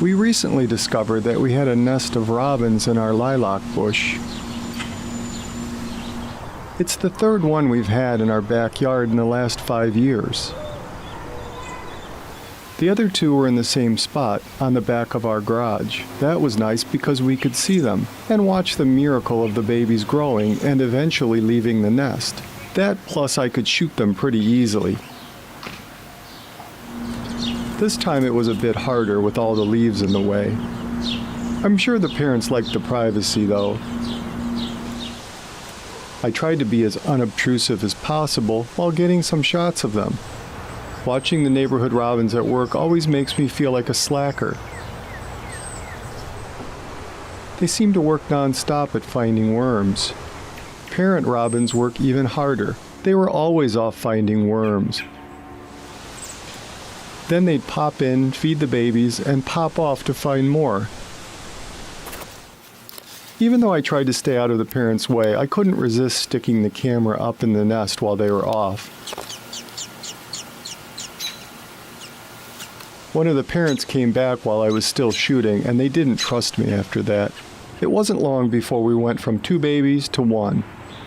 We recently discovered that we had a nest of robins in our lilac bush. It's the third one we've had in our backyard in the last 5 years. The other two were in the same spot, on the back of our garage. That was nice because we could see them and watch the miracle of the babies growing and eventually leaving the nest. That plus I could shoot them pretty easily. This time it was a bit harder with all the leaves in the way. I'm sure the parents liked the privacy though. I tried to be as unobtrusive as possible while getting some shots of them. Watching the neighborhood robins at work always makes me feel like a slacker. They seem to work non-stop at finding worms. Parent robins work even harder. They were always off finding worms. Then they'd pop in, feed the babies, and pop off to find more. Even though I tried to stay out of the parents' way, I couldn't resist sticking the camera up in the nest while they were off. One of the parents came back while I was still shooting, and they didn't trust me after that. It wasn't long before we went from 2 babies to 1.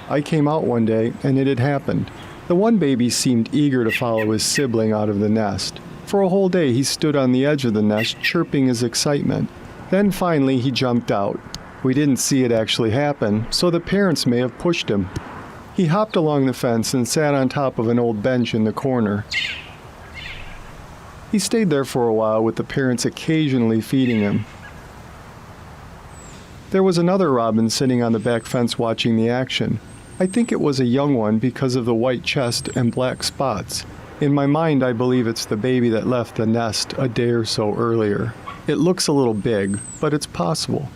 I came out one day, and it had happened. The one baby seemed eager to follow his sibling out of the nest. For a whole day, he stood on the edge of the nest, chirping his excitement. Then finally, he jumped out. We didn't see it actually happen, so the parents may have pushed him. He hopped along the fence and sat on top of an old bench in the corner. He stayed there for a while with the parents occasionally feeding him. There was another robin sitting on the back fence watching the action. I think it was a young one because of the white chest and black spots. In my mind, I believe it's the baby that left the nest a day or so earlier. It looks a little big, but it's possible.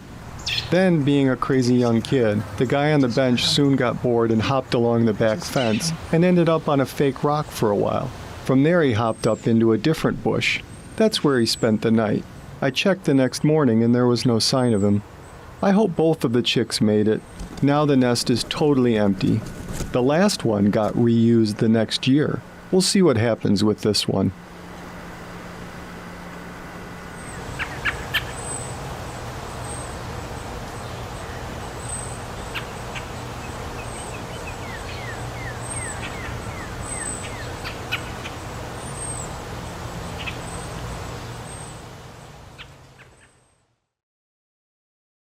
Then, being a crazy young kid, the guy on the bench soon got bored and hopped along the back fence and ended up on a fake rock for a while. From there he hopped up into a different bush. That's where he spent the night. I checked the next morning and there was no sign of him. I hope both of the chicks made it. Now the nest is totally empty. The last one got reused the next year. We'll see what happens with this one.